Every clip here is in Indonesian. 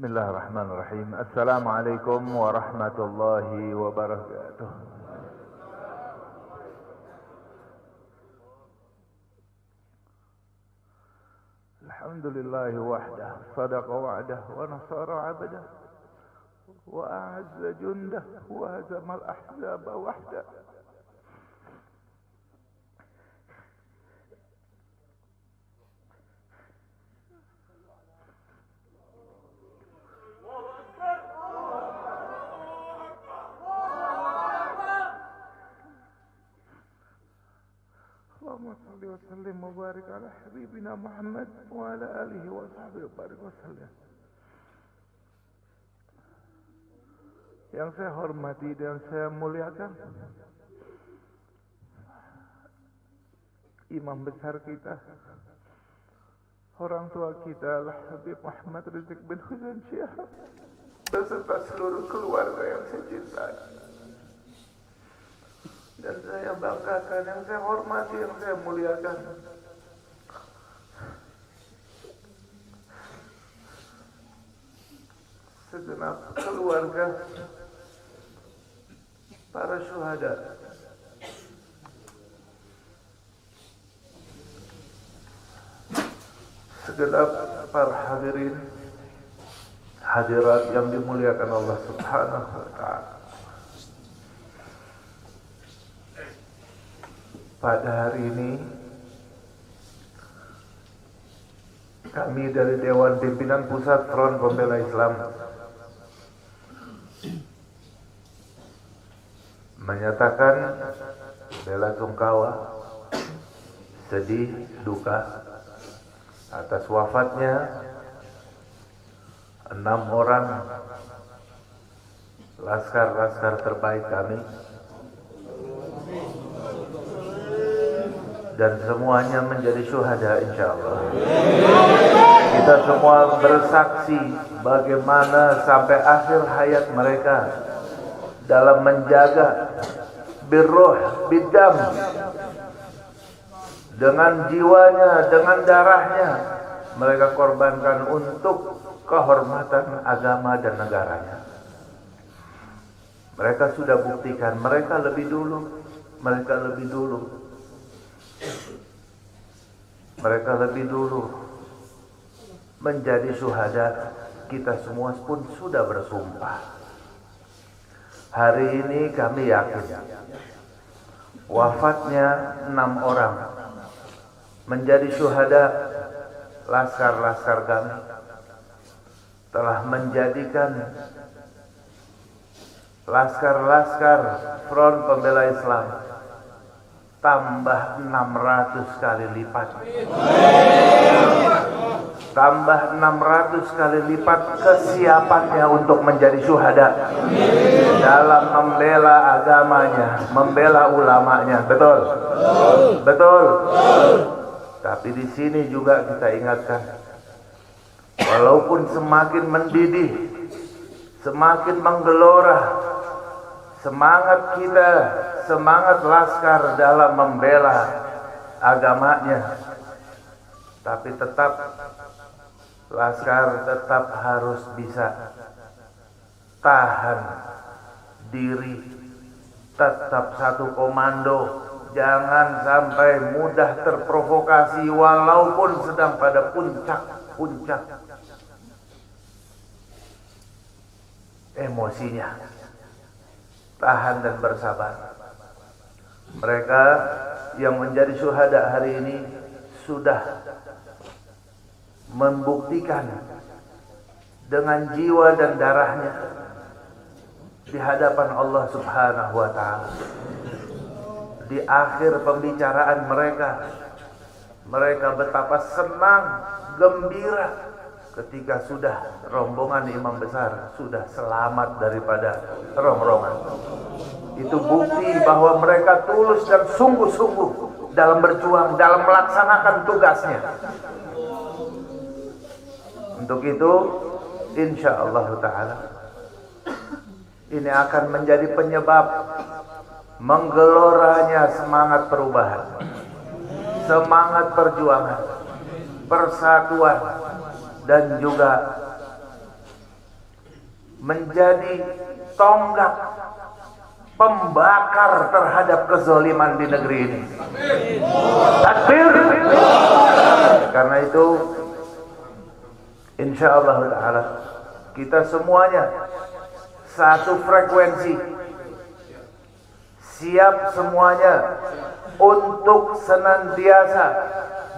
Bismillahirrahmanirrahim. Assalamualaikum warahmatullahi wabarakatuh. Alhamdulillahi wahdah, sadaqa wa'dah, wa nasara 'abdah, wa a'azza jundah, wa hazamal ahzaba wahdah. Allahumma salli wa sallim wa barik ala habibina Muhammad wa ala alihi wa sahbihi wa barik wa sallim. Yang saya hormati dan saya muliakan imam besar kita, orang tua kita Al-Habib Muhammad Rizieq bin Husain Syihab beserta seluruh keluarga yang saya cintai dan saya banggakan, yang saya hormati, yang saya muliakan segenap keluarga para syuhada, segenap para hadirin hadirat yang dimuliakan Allah Subhanahu wa ta'ala. Pada hari ini kami dari Dewan Pimpinan Pusat Front Pembela Islam menyatakan bela sungkawa, sedih, duka atas wafatnya 6 orang laskar-laskar terbaik kami, dan semuanya menjadi syuhada insyaallah. Kita semua bersaksi bagaimana sampai akhir hayat mereka dalam menjaga birruh bidam, dengan jiwanya, dengan darahnya mereka korbankan untuk kehormatan agama dan negaranya. Mereka sudah buktikan, mereka lebih dulu menjadi syuhada. Kita semua pun sudah bersumpah. Hari ini kami yakin wafatnya 6 orang menjadi syuhada laskar-laskar kami telah menjadikan laskar-laskar Front Pembela Islam tambah 600 kali lipat. Tambah 600 kali lipat kesiapannya untuk menjadi syuhada dalam membela agamanya, membela ulamanya. Betul? Betul. Tapi di sini juga kita ingatkan, walaupun semakin mendidih, semakin menggelora semangat kita, semangat laskar dalam membela agamanya, tapi tetap laskar tetap harus bisa tahan diri, tetap satu komando, jangan sampai mudah terprovokasi walaupun sedang pada puncak emosinya. Tahan dan bersabar. Mereka yang menjadi syuhada hari ini sudah membuktikan dengan jiwa dan darahnya di hadapan Allah Subhanahu wa ta'ala. Di akhir pembicaraan mereka betapa senang, gembira ketika sudah rombongan imam besar sudah selamat daripada rongrongan. Itu bukti bahwa mereka tulus dan sungguh-sungguh dalam berjuang, dalam melaksanakan tugasnya. Untuk itu insyaallah ta'ala ini akan menjadi penyebab menggeloranya semangat perubahan, semangat perjuangan, persatuan, dan juga menjadi tonggak pembakar terhadap kezaliman di negeri ini. Takbir. Karena itu insyaallah taala kita semuanya satu frekuensi, siap semuanya untuk senantiasa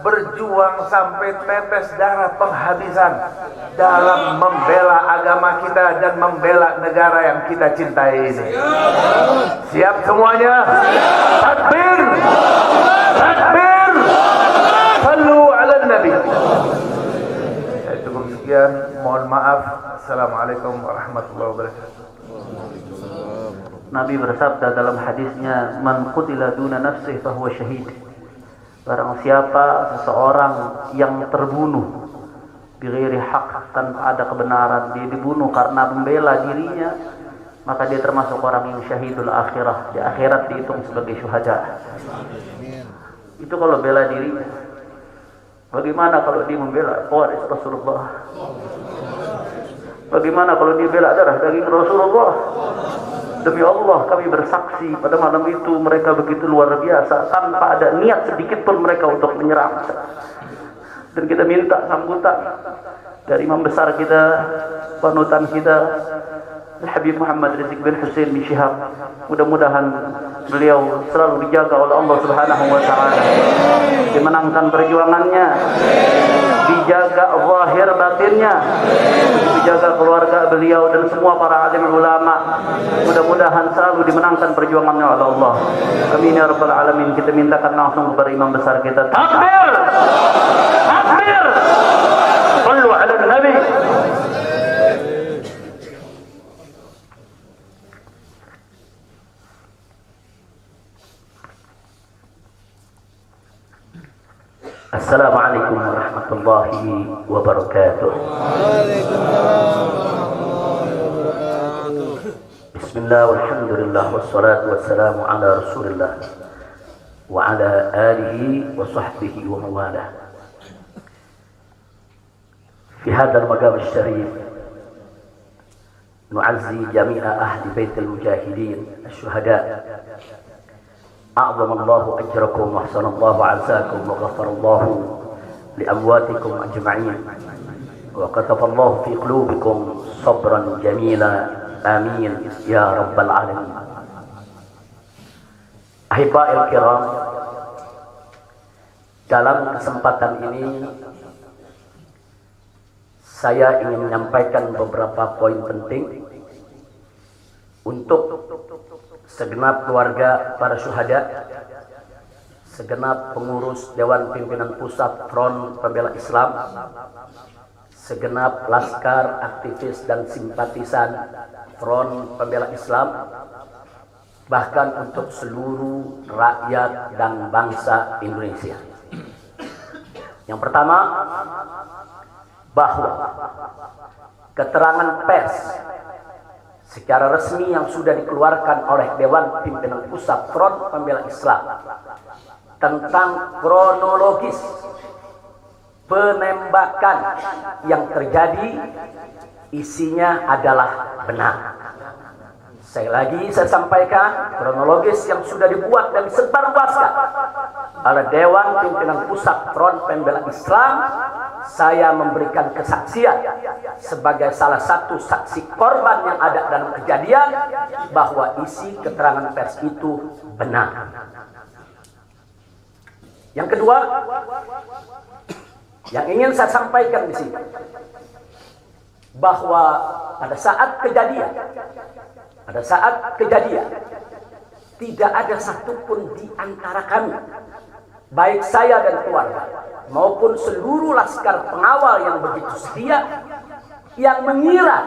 berjuang sampai tetes darah penghabisan dalam membela agama kita dan membela negara yang kita cintai ini. Siap semuanya? Takbir! Takbir! Sallu ala Nabi. Saya cukup sekian, mohon maaf. Assalamualaikum warahmatullahi wabarakatuh. Nabi bersabda dalam hadisnya, "Man qutila duna nafsihi fahuwa syahid." Barang siapa seseorang yang terbunuh bighairi haq, tanpa ada kebenaran, dia dibunuh karena membela dirinya, maka dia termasuk orang yang syahidul akhirah. Di akhirat dihitung sebagai syuhada. Itu kalau bela dirinya. Bagaimana kalau dia membela waris Rasulullah? Bagaimana kalau dia bela darah daging Rasulullah? Demi Allah kami bersaksi pada malam itu mereka begitu luar biasa, tanpa ada niat sedikit pun mereka untuk menyerang. Dan kita minta sambutan dari imam besar kita, panutan kita, Habib Muhammad Rizik bin Hussein bin Syihab. Mudah-mudahan beliau selalu dijaga oleh Allah Subhanahu wa taala, dimenangkan perjuangannya, dijaga zahir batinnya, dijaga keluarga beliau dan semua para alim ulama. Mudah-mudahan selalu dimenangkan perjuangannya oleh Allah. Amin ya rabbal alamin. Kita mintakan langsung kepada imam besar kita. Takbir! Takbir! Sallu ala Nabi. Assalamualaikum warahmatullahi wabarakatuh. Bismillah walhamdulillah wassalatu wassalamu ala rasulillah wa ala alihi wa sahbihi wa mawalah. Fi hadzal maqam asy-syarif nu'azzi jami'a ahli baitil mujahidin asy-syuhada. أعظم الله أجركم وأحسن الله عزاكم وغفر الله لأمواتكم أجمعين وكتب الله في قلوبكم صبرا جميلا آمين يا رب العالمين. Ahiba'il kiram, dalam kesempatan ini saya ingin menyampaikan beberapa poin penting untuk segenap keluarga para syuhada, segenap pengurus Dewan Pimpinan Pusat Front Pembela Islam, segenap laskar, aktivis dan simpatisan Front Pembela Islam, bahkan untuk seluruh rakyat dan bangsa Indonesia. Yang pertama, bahwa keterangan pers secara resmi yang sudah dikeluarkan oleh Dewan Pimpinan Pusat Front Pembela Islam tentang kronologis penembakan yang terjadi isinya adalah benar. Saya sampaikan kronologis yang sudah dibuat dan disebarluaskan oleh Dewan Pimpinan Pusat Front Pembela Islam. Saya memberikan kesaksian sebagai salah satu saksi korban yang ada dalam kejadian bahwa isi keterangan pers itu benar. Yang kedua, yang ingin saya sampaikan di sini, bahwa pada saat kejadian tidak ada satupun di antara kami, baik saya dan keluarga maupun seluruh laskar pengawal yang begitu setia, yang mengira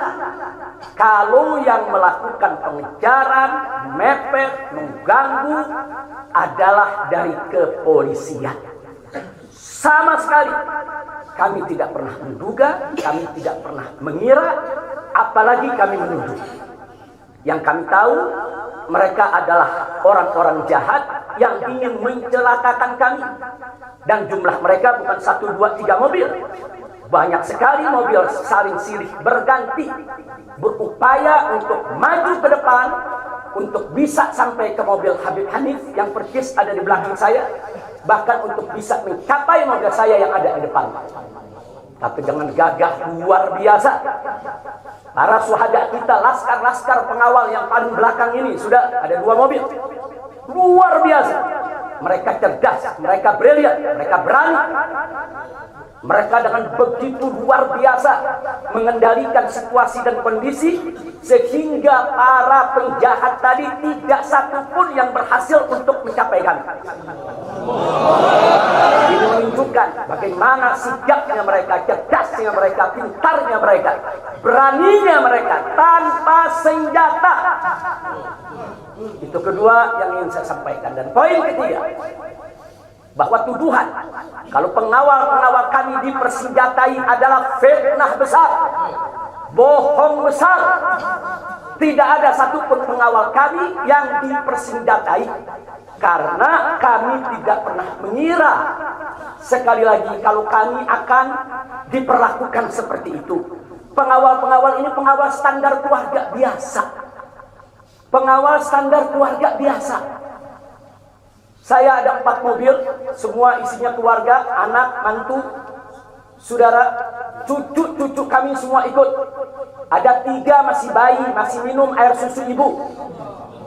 kalau yang melakukan pengejaran, mepet, mengganggu adalah dari kepolisian. Sama sekali kami tidak pernah menduga, kami tidak pernah mengira, apalagi kami menuduh. Yang kami tahu, mereka adalah orang-orang jahat yang ingin mencelakakan kami. Dan jumlah mereka bukan 1, 2, 3 mobil. Banyak sekali mobil saling silih berganti, berupaya untuk maju ke depan, untuk bisa sampai ke mobil Habib Hanif yang persis ada di belakang saya, bahkan untuk bisa mencapai mobil saya yang ada di depan. Tapi dengan gagah luar biasa, para syuhada kita, laskar-laskar pengawal yang paling belakang ini, sudah ada 2 mobil, luar biasa. Mereka cerdas, mereka brilian, mereka berani. Mereka dengan begitu luar biasa mengendalikan situasi dan kondisi, sehingga para penjahat tadi tidak satupun yang berhasil untuk mencapai kami. Ini menunjukkan bagaimana sigapnya mereka, cerdasnya mereka, pintarnya mereka, beraninya mereka tanpa senjata. Itu kedua yang ingin saya sampaikan. Dan poin ketiga, bahwa tuduhan kalau pengawal-pengawal kami dipersenjatai adalah fitnah besar, bohong besar. Tidak ada satupun pengawal kami yang dipersenjatai, karena kami tidak pernah mengira, sekali lagi, kalau kami akan diperlakukan seperti itu. Pengawal-pengawal ini pengawal standar keluarga biasa. Pengawal standar keluarga biasa. Saya ada 4 mobil, semua isinya keluarga, anak, mantu, saudara, cucu-cucu kami semua ikut. Ada 3 masih bayi, masih minum air susu ibu.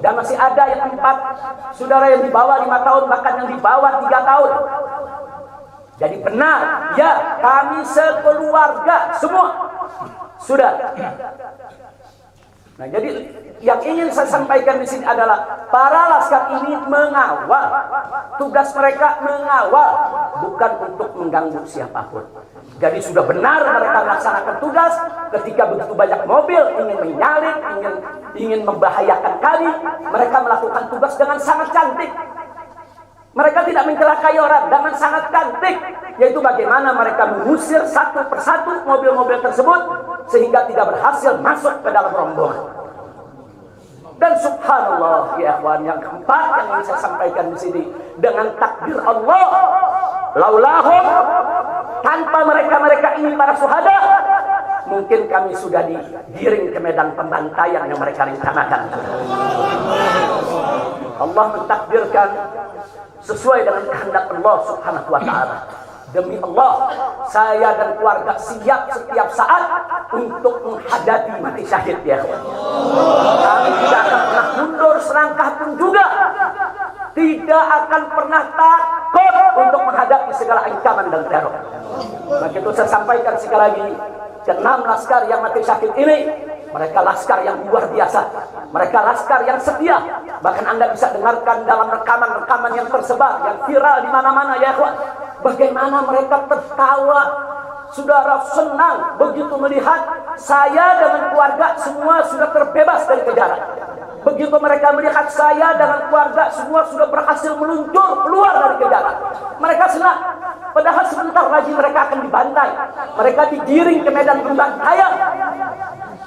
Dan masih ada yang 4 saudara yang di bawah 5 tahun, bahkan yang di bawah 3 tahun. Jadi benar, ya, kami sekeluarga semua. Sudah. Nah, jadi yang ingin saya sampaikan di sini adalah para laskar ini mengawal. Tugas mereka mengawal, bukan untuk mengganggu siapapun. Jadi sudah benar mereka melaksanakan tugas. Ketika begitu banyak mobil ingin menyalip, ingin membahayakan kami, mereka melakukan tugas dengan sangat cantik. Mereka tidak mencelakai orang, dengan sangat cantik, yaitu bagaimana mereka mengusir satu persatu mobil-mobil tersebut sehingga tidak berhasil masuk ke dalam rombongan. Dan subhanallah, ya ikhwan, yang keempat yang ingin saya sampaikan di sini, dengan takdir Allah, laulahum, tanpa mereka ini para syuhada, mungkin kami sudah digiring ke medan pembantaian yang mereka rencanakan. Allah mentakdirkan sesuai dengan kehendak Allah Subhanahu wa ta'ala. Demi Allah, saya dan keluarga siap setiap saat untuk menghadapi mati syahid, ya. Kami tidak akan pernah mundur selangkah pun juga. Tidak akan pernah takut untuk menghadapi segala ancaman dan teror. Maka itu saya sampaikan sekali lagi, ke-6 laskar yang mati syahid ini, mereka laskar yang luar biasa. Mereka laskar yang setia. Bahkan Anda bisa dengarkan dalam rekaman-rekaman yang tersebar, yang viral di mana-mana, ya ikhwan. Bagaimana mereka tertawa, saudara, senang begitu melihat saya dengan keluarga semua sudah terbebas dari kejaran. Begitu mereka melihat saya dengan keluarga semua sudah berhasil meluncur keluar dari kejaran, mereka senang. Padahal sebentar lagi mereka akan dibantai. Mereka digiring ke medan pembantaian.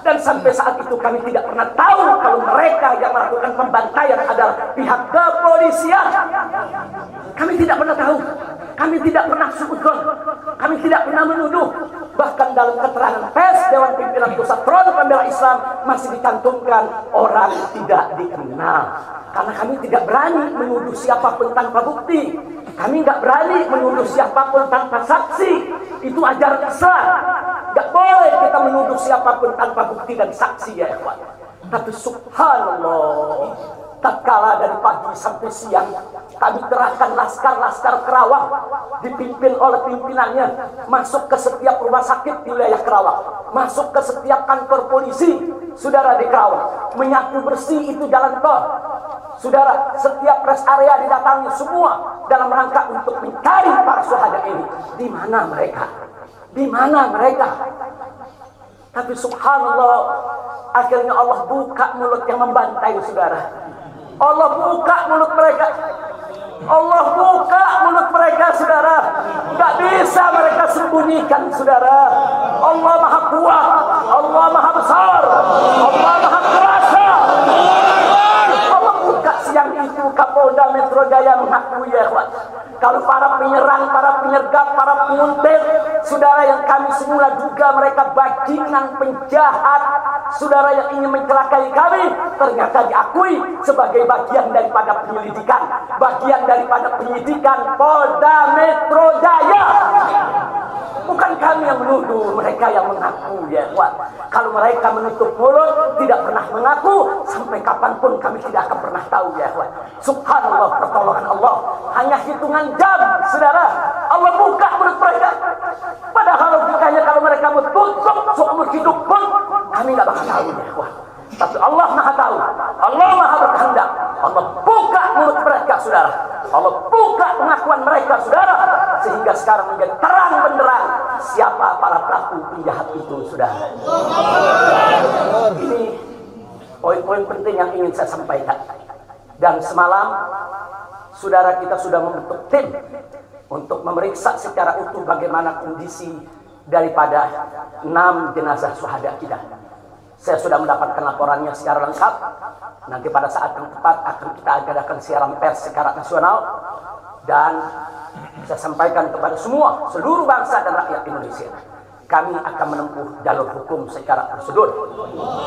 Dan sampai saat itu kami tidak pernah tahu kalau mereka yang melakukan pembantaian adalah pihak kepolisian. Kami tidak pernah tahu. Kami tidak pernah suudzon. Kami tidak pernah menuduh. Bahkan dalam keterangan pers Dewan Pimpinan Pusat Front Pembela Islam masih dicantumkan orang tidak dikenal. Karena kami tidak berani menuduh siapapun tanpa bukti. Kami nggak berani menuduh siapapun tanpa saksi. Itu ajaran Islam. Nggak boleh kita menuduh siapapun tanpa bukti dan saksi, ya ikhwan. Tapi subhanallah, tatkala dari pagi sampai siang kami kerahkan laskar-laskar Kerawang dipimpin oleh pimpinannya masuk ke setiap rumah sakit di wilayah Kerawang, masuk ke setiap kantor polisi, saudara, di Kerawang, menyapu bersih itu jalan tol, saudara, setiap rest area didatangi semua dalam rangka untuk mencari para syuhada ini. Di mana mereka? Di mana mereka? Tapi subhanallah, akhirnya Allah buka mulut yang membantai, saudara. Allah buka mulut mereka. Allah buka mulut mereka, saudara. Gak bisa mereka sembunyikan, saudara. Allah maha kuat, Allah maha besar, Allah maha kuasa. Allah buka siang itu Kapolda Metro Jaya mengakui, ya ikhwan, Kalau para penyerang, para penyergap, para penguntit, saudara yang kami semula duga mereka bajingan penjahat, saudara yang ingin mencelakai kami, ternyata diakui sebagai bagian daripada penyelidikan, bagian daripada penyidikan Polda Metro Jaya. Bukan kami yang menuduh, mereka yang mengaku, ya ikhwan. Kalau mereka menutup mulut, tidak pernah mengaku, sampai kapanpun kami tidak akan pernah tahu, ya ikhwan. Subhanallah, pertolongan Allah hanya hitungan jam, saudara. Allah buka mulut mereka. Padahal logikanya kalau mereka mau tutup seumur hidup pun, kami nggak bakal tahu, ya ikhwan. Tapi Allah Maha tahu, Allah Maha berkehendak. Allah buka mulut mereka, saudara. Allah buka pengakuan mereka, saudara, sehingga sekarang menjadi terang benderang siapa para pelaku penjahat itu, saudara. Ini poin-poin penting yang ingin saya sampaikan. Dan semalam saudara kita sudah membentuk tim untuk memeriksa secara utuh bagaimana kondisi daripada 6 jenazah syuhada kita. Saya sudah mendapatkan laporannya secara lengkap. Nanti pada saat yang tepat akan kita adakan siaran pers secara nasional. Dan saya sampaikan kepada semua, seluruh bangsa dan rakyat Indonesia, kami akan menempuh jalur hukum secara prosedur.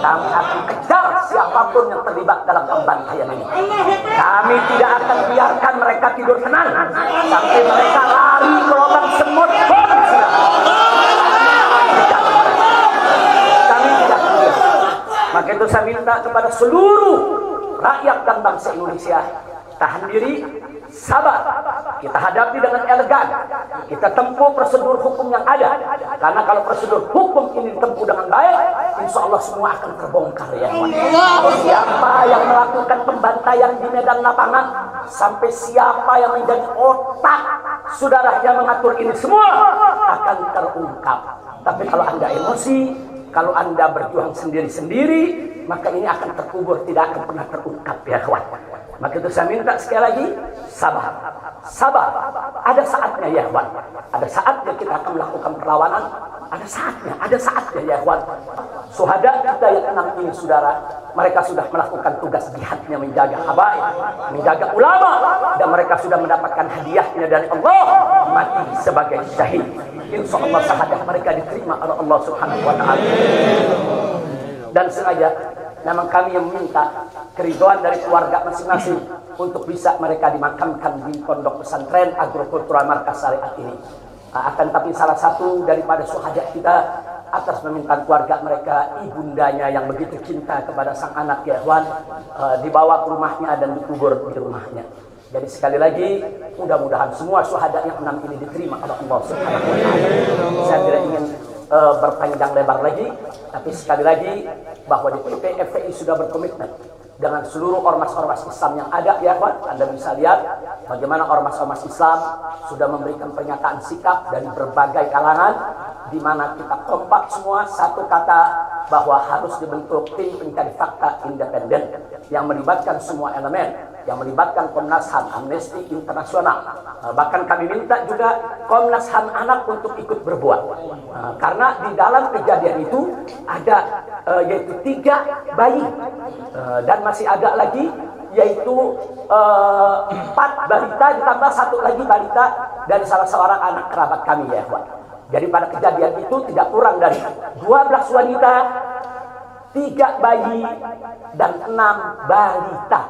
Kami akan kejar siapapun yang terlibat dalam pembantaian ini. Kami tidak akan biarkan mereka tidur tenang sampai mereka lari ke lubang semut pun. Maka itu saya minta kepada seluruh rakyat dan bangsa Indonesia, tahan diri, sabar. Kita hadapi dengan elegan. Kita tempuh prosedur hukum yang ada. Karena kalau prosedur hukum ini ditempuh dengan baik, insya Allah semua akan terbongkar, ya. Siapa yang melakukan pembantaian di medan lapangan, sampai siapa yang menjadi otak saudara yang mengatur ini semua akan terungkap. Tapi kalau Anda emosi, kalau Anda berjuang sendiri-sendiri, maka ini akan terkubur, tidak akan pernah terungkap, ya kawan. Maka itu saya minta sekali lagi, sabar. Sabar. Ada saatnya, ya kawan. Ada saatnya kita akan melakukan perlawanan. Ada saatnya, ya kawan. Syuhada kita yang 6 ini, saudara, mereka sudah melakukan tugas jihadnya, menjaga habaib, menjaga ulama, dan mereka sudah mendapatkan hadiahnya dari Allah, mati sebagai syahid. Insya Allah syahadat mereka diterima oleh Allah Subhanahu wa Ta'ala. Dan sengaja memang kami yang meminta keridhaan dari keluarga masing-masing untuk bisa mereka dimakamkan di pondok pesantren agrokultural markas syariat ini. Akan tapi salah satu daripada syuhada kita atas permintaan keluarga mereka, ibundanya yang begitu cinta kepada sang anak, ya ikhwan, dibawa ke rumahnya dan dikubur di rumahnya. Jadi sekali lagi, mudah-mudahan semua syuhada yang 6 ini diterima oleh Allah Subhanahu wa Ta'ala. Saya tidak ingin berpanjang lebar lagi, tapi sekali lagi bahwa di PT FPI sudah berkomitmen dengan seluruh ormas-ormas Islam yang ada, ya kawan. Anda bisa lihat bagaimana ormas-ormas Islam sudah memberikan pernyataan sikap dari berbagai kalangan, di mana kita kompak semua satu kata bahwa harus dibentuk tim pencari fakta independen yang melibatkan semua elemen, yang melibatkan Komnas HAM, Amnesty Internasional. Bahkan kami minta juga Komnas HAM anak untuk ikut berbuat. Karena di dalam kejadian itu ada yaitu 3 bayi dan masih ada lagi yaitu 4 balita ditambah 1 lagi balita dari salah seorang anak kerabat kami, ya Pak. Jadi pada kejadian itu tidak kurang dari 12 wanita, 3 bayi, dan 6 balita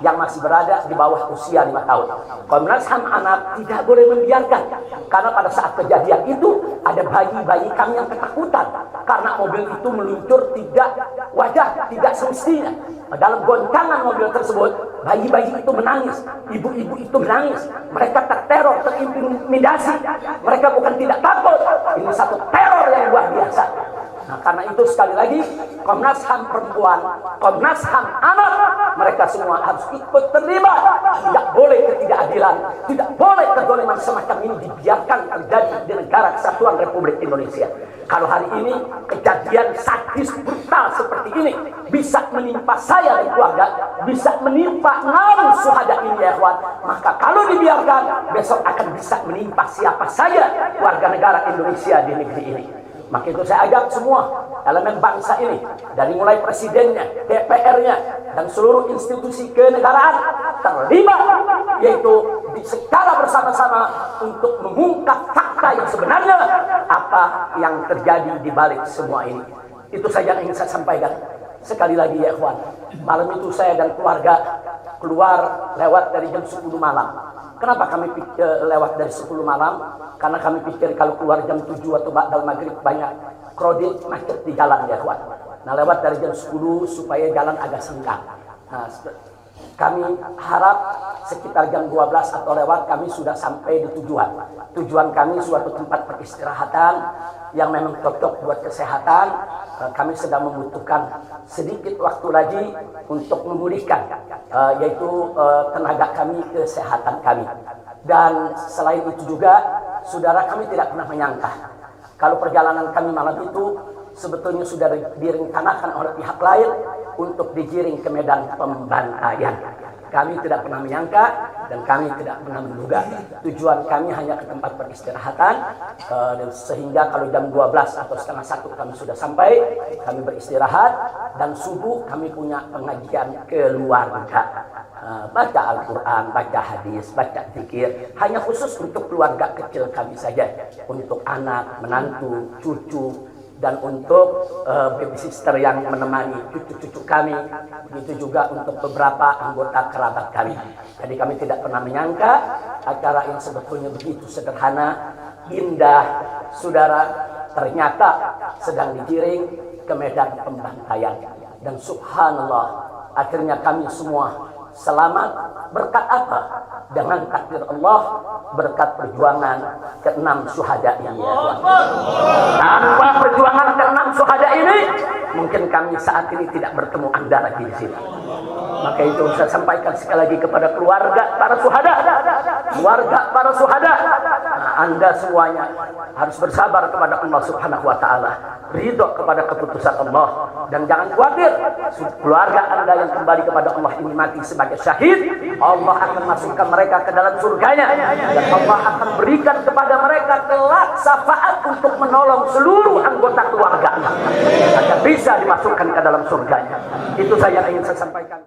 yang masih berada di bawah usia 5 tahun. Komnas HAM anak tidak boleh membiarkan, karena pada saat kejadian itu ada bayi-bayi kami yang ketakutan karena mobil itu meluncur tidak wajar, tidak semestinya. Dalam goncangan mobil tersebut, bayi-bayi itu menangis, ibu-ibu itu menangis, mereka terteror, terintimidasi. Mereka bukan tidak takut, ini satu teror yang luar biasa. Nah, karena itu sekali lagi Komnas HAM perempuan, Komnas HAM anak, mereka semua harus ikut terlibat. Tidak boleh ketidakadilan, tidak boleh kezaliman semacam ini dibiarkan terjadi di negara kesatuan Republik Indonesia. Kalau hari ini kejadian sadis brutal seperti ini bisa menimpa saya dan keluarga, bisa menimpa 6 syuhada ini, ya kawan, maka kalau dibiarkan besok akan bisa menimpa siapa saja warga negara Indonesia di negeri ini. Maka itu saya ajak semua elemen bangsa ini, dari mulai presidennya, DPR-nya, dan seluruh institusi kenegaraan terlibat, yaitu secara bersama-sama untuk mengungkap fakta yang sebenarnya apa yang terjadi di balik semua ini. Itu saja yang ingin saya sampaikan. Sekali lagi ya ikhwan, malam itu saya dan keluarga keluar lewat dari jam 10 malam. Kenapa kami lewat dari 10 malam? Karena kami pikir kalau keluar jam 7 atau ba'dal maghrib banyak krodit macet di jalan ya ikhwan. Nah, lewat dari jam 10 supaya jalan agak senggang. Nah, kami harap sekitar jam 12 atau lewat kami sudah sampai di tujuan. Tujuan kami suatu tempat peristirahatan yang memang cocok buat kesehatan. Kami sedang membutuhkan sedikit waktu lagi untuk memulihkan yaitu tenaga kami, kesehatan kami. Dan selain itu juga, saudara, kami tidak pernah menyangka kalau perjalanan kami malam itu sebetulnya sudah direncanakan oleh pihak lain untuk digiring ke medan pembantaian. Kami tidak pernah menyangka dan kami tidak pernah menduga. Tujuan kami hanya ke tempat peristirahatan, dan sehingga kalau jam 12 atau setengah 1 kami sudah sampai, kami beristirahat, dan subuh kami punya pengajian keluarga. Baca Al-Quran, baca hadis, baca zikir, hanya khusus untuk keluarga kecil kami saja, untuk anak, menantu, cucu, dan untuk babysitter yang menemani cucu-cucu kami, begitu juga untuk beberapa anggota kerabat kami. Jadi kami tidak pernah menyangka acara yang sebetulnya begitu sederhana, indah, saudara, ternyata sedang digiring ke medan pembantaian. Dan subhanallah, akhirnya kami semua selamat. Berkat apa? Dengan takdir Allah, berkat perjuangan ke-6 syuhada ini ya Tuhan. Tanpa perjuangan ke-6 syuhada ini, mungkin kami saat ini tidak bertemu Anda lagi di sini. Maka itu saya sampaikan sekali lagi kepada keluarga para syuhada. Keluarga para syuhada, Anda semuanya harus bersabar kepada Allah Subhanahu wa taala, ridho kepada keputusan Allah, dan jangan khawatir, keluarga Anda yang kembali kepada Allah ini mati sebagai syahid, Allah akan masukkan mereka ke dalam surganya, dan Allah akan berikan kepada mereka kelak syafaat untuk menolong seluruh anggota keluarga agar bisa dimasukkan ke dalam surganya. Itu saya yang ingin saya sampaikan.